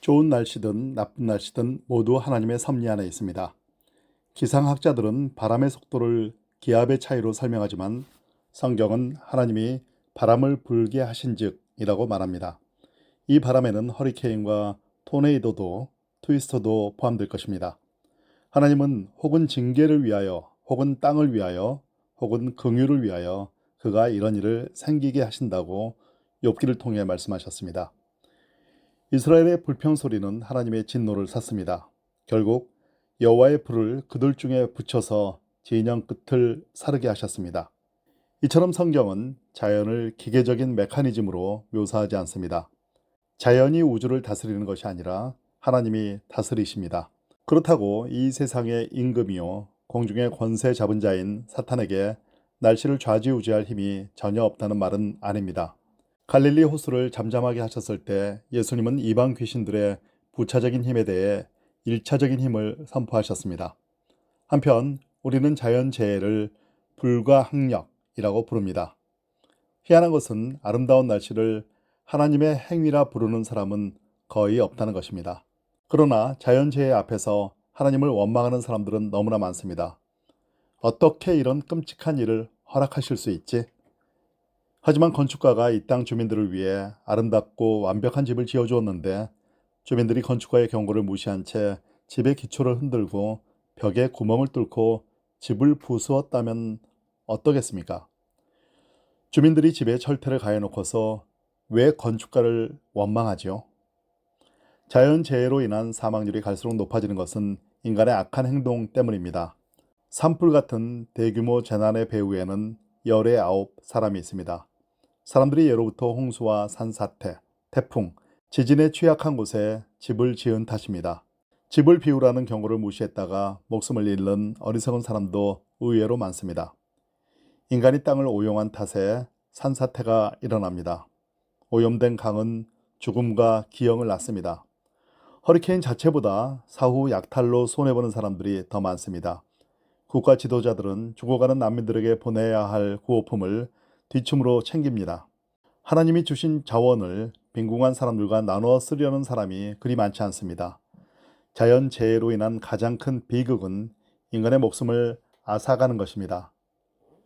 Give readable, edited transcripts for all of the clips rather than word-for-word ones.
좋은 날씨든 나쁜 날씨든 모두 하나님의 섭리 안에 있습니다. 기상학자들은 바람의 속도를 기압의 차이로 설명하지만 성경은 하나님이 바람을 불게 하신즉이라고 말합니다. 이 바람에는 허리케인과 토네이도도 트위스터도 포함될 것입니다. 하나님은 혹은 징계를 위하여 혹은 땅을 위하여 혹은 긍휼을 위하여 그가 이런 일을 생기게 하신다고 욥기를 통해 말씀하셨습니다. 이스라엘의 불평소리는 하나님의 진노를 샀습니다. 결국 여호와의 불을 그들 중에 붙여서 진영 끝을 사르게 하셨습니다. 이처럼 성경은 자연을 기계적인 메커니즘으로 묘사하지 않습니다. 자연이 우주를 다스리는 것이 아니라 하나님이 다스리십니다. 그렇다고 이 세상의 임금이요 공중의 권세 잡은 자인 사탄에게 날씨를 좌지우지할 힘이 전혀 없다는 말은 아닙니다. 갈릴리 호수를 잠잠하게 하셨을 때 예수님은 이방 귀신들의 부차적인 힘에 대해 일차적인 힘을 선포하셨습니다. 한편 우리는 자연재해를 불가항력이라고 부릅니다. 희한한 것은 아름다운 날씨를 하나님의 행위라 부르는 사람은 거의 없다는 것입니다. 그러나 자연재해 앞에서 하나님을 원망하는 사람들은 너무나 많습니다. 어떻게 이런 끔찍한 일을 허락하실 수 있지? 하지만 건축가가 이 땅 주민들을 위해 아름답고 완벽한 집을 지어주었는데 주민들이 건축가의 경고를 무시한 채 집의 기초를 흔들고 벽에 구멍을 뚫고 집을 부수었다면 어떠겠습니까? 주민들이 집에 철퇴를 가해놓고서 왜 건축가를 원망하지요? 자연재해로 인한 사망률이 갈수록 높아지는 것은 인간의 악한 행동 때문입니다. 산불 같은 대규모 재난의 배후에는 열의 9사람이 있습니다. 사람들이 예로부터 홍수와 산사태, 태풍, 지진에 취약한 곳에 집을 지은 탓입니다. 집을 비우라는 경고를 무시했다가 목숨을 잃는 어리석은 사람도 의외로 많습니다. 인간이 땅을 오용한 탓에 산사태가 일어납니다. 오염된 강은 죽음과 기형을 낳습니다. 허리케인 자체보다 사후 약탈로 손해보는 사람들이 더 많습니다. 국가 지도자들은 죽어가는 난민들에게 보내야 할 구호품을 뒤춤으로 챙깁니다. 하나님이 주신 자원을 빈궁한 사람들과 나누어 쓰려는 사람이 그리 많지 않습니다. 자연재해로 인한 가장 큰 비극은 인간의 목숨을 앗아가는 것입니다.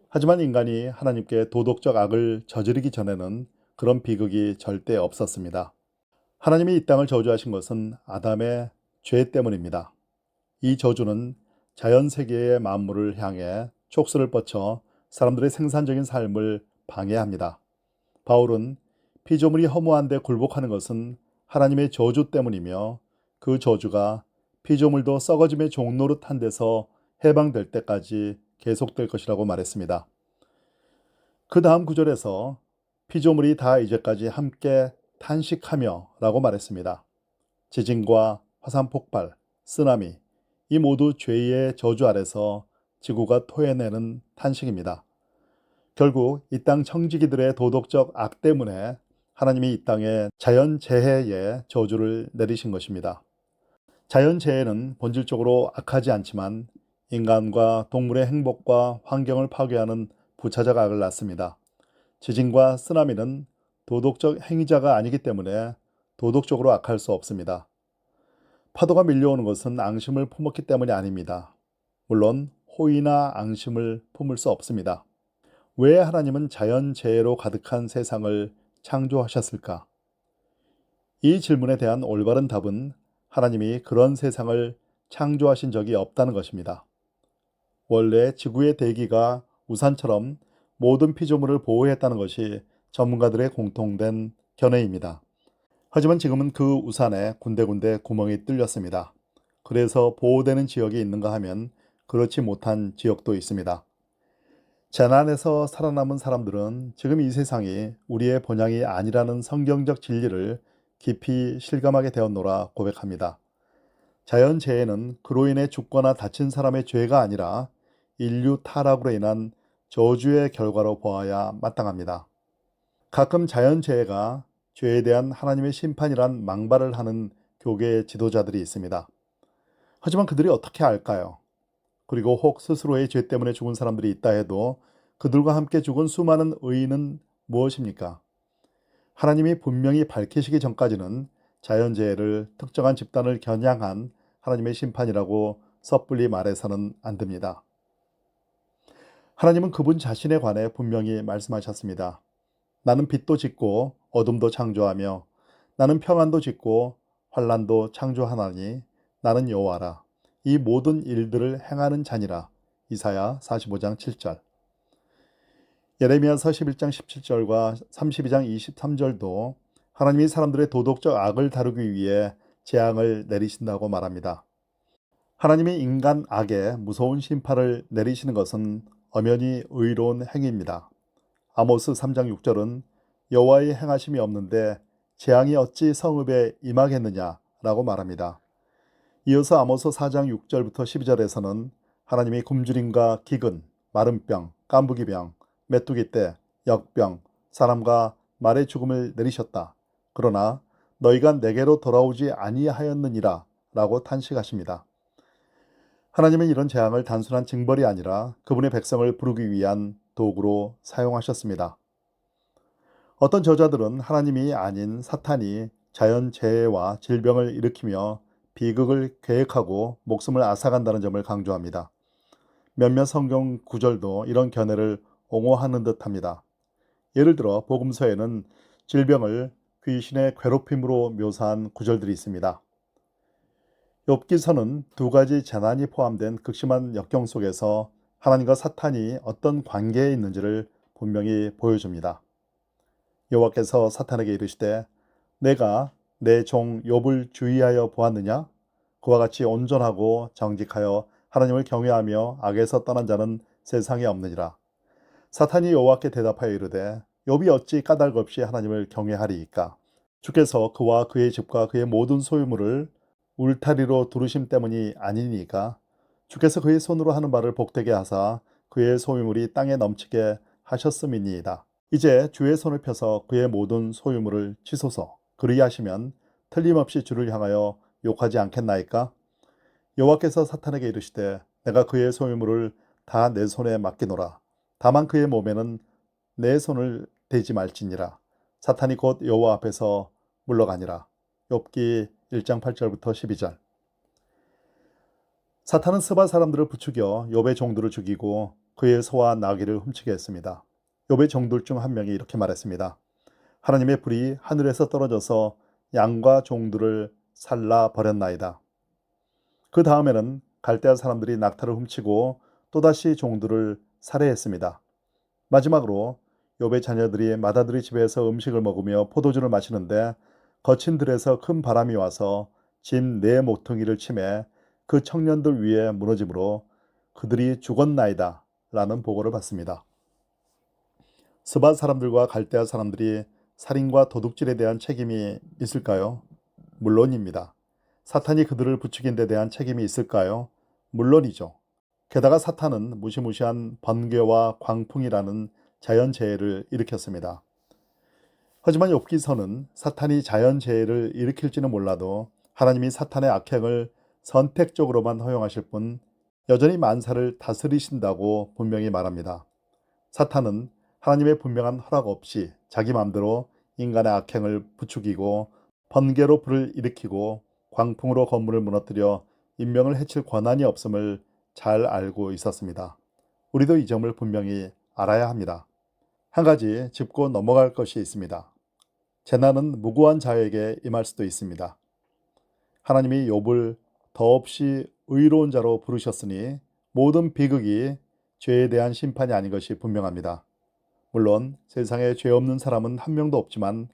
하지만 인간이 하나님께 도덕적 악을 저지르기 전에는 그런 비극이 절대 없었습니다. 하나님이 이 땅을 저주하신 것은 아담의 죄 때문입니다. 이 저주는 자연세계의 만물을 향해 촉수를 뻗쳐 사람들의 생산적인 삶을 방해합니다. 바울은 피조물이 허무한데 굴복하는 것은 하나님의 저주 때문이며 그 저주가 피조물도 썩어짐의 종노릇한 데서 해방될 때까지 계속될 것이라고 말했습니다. 그 다음 구절에서 피조물이 다 이제까지 함께 탄식하며 라고 말했습니다. 지진과 화산 폭발, 쓰나미, 이 모두 죄의 저주 아래서 지구가 토해내는 탄식입니다. 결국 이 땅 청지기들의 도덕적 악 때문에 하나님이 이 땅에 자연재해의 저주를 내리신 것입니다. 자연재해는 본질적으로 악하지 않지만 인간과 동물의 행복과 환경을 파괴하는 부차적 악을 낳습니다. 지진과 쓰나미는 도덕적 행위자가 아니기 때문에 도덕적으로 악할 수 없습니다. 파도가 밀려오는 것은 앙심을 품었기 때문이 아닙니다. 물론 호의나 앙심을 품을 수 없습니다. 왜 하나님은 자연재해로 가득한 세상을 창조하셨을까? 이 질문에 대한 올바른 답은 하나님이 그런 세상을 창조하신 적이 없다는 것입니다. 원래 지구의 대기가 우산처럼 모든 피조물을 보호했다는 것이 전문가들의 공통된 견해입니다. 하지만 지금은 그 우산에 군데군데 구멍이 뚫렸습니다. 그래서 보호되는 지역이 있는가 하면 그렇지 못한 지역도 있습니다. 재난에서 살아남은 사람들은 지금 이 세상이 우리의 본향이 아니라는 성경적 진리를 깊이 실감하게 되었노라 고백합니다. 자연재해는 그로 인해 죽거나 다친 사람의 죄가 아니라 인류 타락으로 인한 저주의 결과로 보아야 마땅합니다. 가끔 자연재해가 죄에 대한 하나님의 심판이란 망발을 하는 교계 지도자들이 있습니다. 하지만 그들이 어떻게 알까요? 그리고 혹 스스로의 죄 때문에 죽은 사람들이 있다 해도 그들과 함께 죽은 수많은 의인은 무엇입니까? 하나님이 분명히 밝히시기 전까지는 자연재해를 특정한 집단을 겨냥한 하나님의 심판이라고 섣불리 말해서는 안 됩니다. 하나님은 그분 자신에 관해 분명히 말씀하셨습니다. 나는 빛도 짓고 어둠도 창조하며 나는 평안도 짓고 환란도 창조하나니 나는 여호와라. 이 모든 일들을 행하는 자니라. 이사야 45장 7절. 예레미야서 11장 17절과 32장 23절도 하나님이 사람들의 도덕적 악을 다루기 위해 재앙을 내리신다고 말합니다. 하나님이 인간 악에 무서운 심판을 내리시는 것은 엄연히 의로운 행위입니다. 아모스 3장 6절은 여호와의 행하심이 없는데 재앙이 어찌 성읍에 임하겠느냐라고 말합니다. 이어서 아모스 4장 6절부터 12절에서는 하나님이 굶주림과 기근, 마른병, 깐부기병, 메뚜기 떼, 역병, 사람과 말의 죽음을 내리셨다. 그러나 너희가 내게로 돌아오지 아니하였느니라 라고 탄식하십니다. 하나님은 이런 재앙을 단순한 징벌이 아니라 그분의 백성을 부르기 위한 도구로 사용하셨습니다. 어떤 저자들은 하나님이 아닌 사탄이 자연재해와 질병을 일으키며 비극을 계획하고 목숨을 앗아간다는 점을 강조합니다. 몇몇 성경 구절도 이런 견해를 옹호하는 듯합니다. 예를 들어 복음서에는 질병을 귀신의 괴롭힘으로 묘사한 구절들이 있습니다. 욥기서는 두 가지 재난이 포함된 극심한 역경 속에서 하나님과 사탄이 어떤 관계에 있는지를 분명히 보여줍니다. 여호와께서 사탄에게 이르시되 내가 내 종 욥을 주의하여 보았느냐? 그와 같이 온전하고 정직하여 하나님을 경외하며 악에서 떠난 자는 세상에 없느니라. 사탄이 여호와께 대답하여 이르되 욥이 어찌 까닭 없이 하나님을 경외하리이까? 주께서 그와 그의 집과 그의 모든 소유물을 울타리로 두르심 때문이 아니니까 주께서 그의 손으로 하는 바를 복되게 하사 그의 소유물이 땅에 넘치게 하셨음이니이다. 이제 주의 손을 펴서 그의 모든 소유물을 치소서. 그리하시면 틀림없이 주를 향하여 욕하지 않겠나이까? 여호와께서 사탄에게 이르시되 내가 그의 소유물을 다 내 손에 맡기노라. 다만 그의 몸에는 내 손을 대지 말지니라. 사탄이 곧 여호와 앞에서 물러가니라. 욥기 1장 8절부터 12절. 사탄은 스바 사람들을 부추겨 욥의 종들을 죽이고 그의 소와 나귀를 훔치게 했습니다. 욥의 종들 중 한 명이 이렇게 말했습니다. 하나님의 불이 하늘에서 떨어져서 양과 종들을 살라 버렸나이다. 그 다음에는 갈대아 사람들이 낙타를 훔치고 또다시 종들을 살해했습니다. 마지막으로 욥의 자녀들이 맏아들의 집에서 음식을 먹으며 포도주를 마시는데 거친 들에서 큰 바람이 와서 집 네 모퉁이를 치매 그 청년들 위에 무너짐으로 그들이 죽었나이다 라는 보고를 받습니다. 스바 사람들과 갈대아 사람들이 살인과 도둑질에 대한 책임이 있을까요? 물론입니다. 사탄이 그들을 부추긴 데 대한 책임이 있을까요? 물론이죠. 게다가 사탄은 무시무시한 번개와 광풍이라는 자연재해를 일으켰습니다. 하지만 욥기서는 사탄이 자연재해를 일으킬지는 몰라도 하나님이 사탄의 악행을 선택적으로만 허용하실 뿐 여전히 만사를 다스리신다고 분명히 말합니다. 사탄은 하나님의 분명한 허락 없이 자기 마음대로 인간의 악행을 부추기고 번개로 불을 일으키고 광풍으로 건물을 무너뜨려 인명을 해칠 권한이 없음을 잘 알고 있었습니다. 우리도 이 점을 분명히 알아야 합니다. 한 가지 짚고 넘어갈 것이 있습니다. 재난은 무고한 자에게 임할 수도 있습니다. 하나님이 욥을 더없이 의로운 자로 부르셨으니 모든 비극이 죄에 대한 심판이 아닌 것이 분명합니다. 물론 세상에 죄 없는 사람은 한 명도 없지만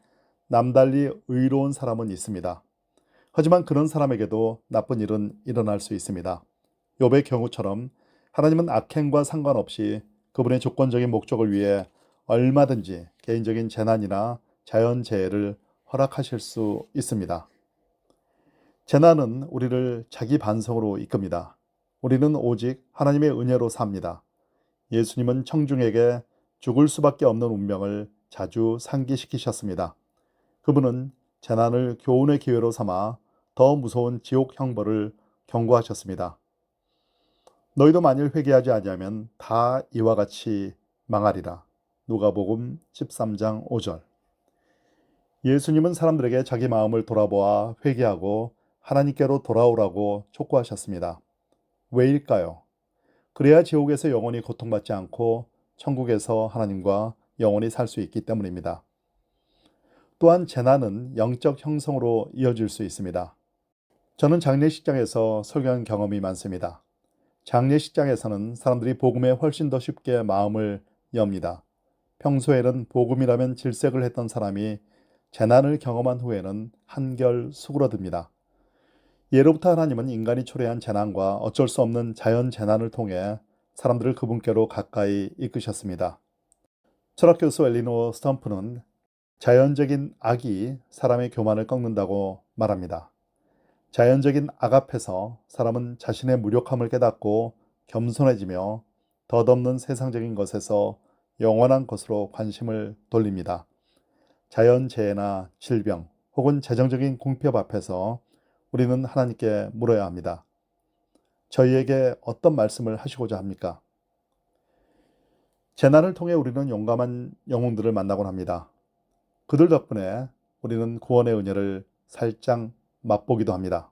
남달리 의로운 사람은 있습니다. 하지만 그런 사람에게도 나쁜 일은 일어날 수 있습니다. 욥의 경우처럼 하나님은 악행과 상관없이 그분의 조건적인 목적을 위해 얼마든지 개인적인 재난이나 자연재해를 허락하실 수 있습니다. 재난은 우리를 자기 반성으로 이끕니다. 우리는 오직 하나님의 은혜로 삽니다. 예수님은 청중에게 죽을 수밖에 없는 운명을 자주 상기시키셨습니다. 그분은 재난을 교훈의 기회로 삼아 더 무서운 지옥 형벌을 경고하셨습니다. 너희도 만일 회개하지 아니하면 다 이와 같이 망하리라. 누가복음 13장 5절. 예수님은 사람들에게 자기 마음을 돌아보아 회개하고 하나님께로 돌아오라고 촉구하셨습니다. 왜일까요? 그래야 지옥에서 영원히 고통받지 않고 천국에서 하나님과 영원히 살 수 있기 때문입니다. 또한 재난은 영적 형성으로 이어질 수 있습니다. 저는 장례식장에서 설교한 경험이 많습니다. 장례식장에서는 사람들이 복음에 훨씬 더 쉽게 마음을 엽니다. 평소에는 복음이라면 질색을 했던 사람이 재난을 경험한 후에는 한결 수그러듭니다. 예로부터 하나님은 인간이 초래한 재난과 어쩔 수 없는 자연 재난을 통해 사람들을 그분께로 가까이 이끄셨습니다. 철학교수 엘리노어 스텀프는 자연적인 악이 사람의 교만을 꺾는다고 말합니다. 자연적인 악 앞에서 사람은 자신의 무력함을 깨닫고 겸손해지며 덧없는 세상적인 것에서 영원한 것으로 관심을 돌립니다. 자연재해나 질병 혹은 재정적인 궁핍 앞에서 우리는 하나님께 물어야 합니다. 저희에게 어떤 말씀을 하시고자 합니까? 재난을 통해 우리는 용감한 영웅들을 만나곤 합니다. 그들 덕분에 우리는 구원의 은혜를 살짝 맛보기도 합니다.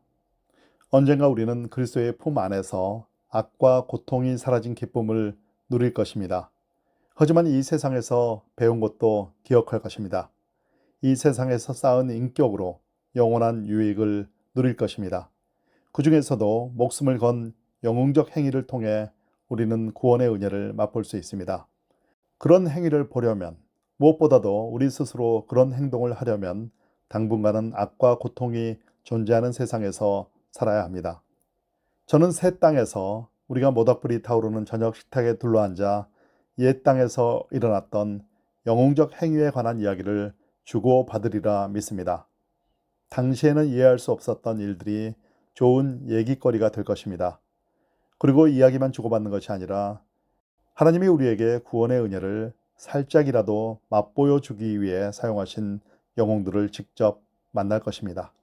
언젠가 우리는 그리스도의 품 안에서 악과 고통이 사라진 기쁨을 누릴 것입니다. 하지만 이 세상에서 배운 것도 기억할 것입니다. 이 세상에서 쌓은 인격으로 영원한 유익을 누릴 것입니다. 그 중에서도 목숨을 건 영웅적 행위를 통해 우리는 구원의 은혜를 맛볼 수 있습니다. 그런 행위를 보려면 무엇보다도 우리 스스로 그런 행동을 하려면 당분간은 악과 고통이 존재하는 세상에서 살아야 합니다. 저는 새 땅에서 우리가 모닥불이 타오르는 저녁 식탁에 둘러앉아 옛 땅에서 일어났던 영웅적 행위에 관한 이야기를 주고받으리라 믿습니다. 당시에는 이해할 수 없었던 일들이 좋은 얘기거리가 될 것입니다. 그리고 이야기만 주고받는 것이 아니라 하나님이 우리에게 구원의 은혜를 살짝이라도 맛보여 주기 위해 사용하신 영웅들을 직접 만날 것입니다.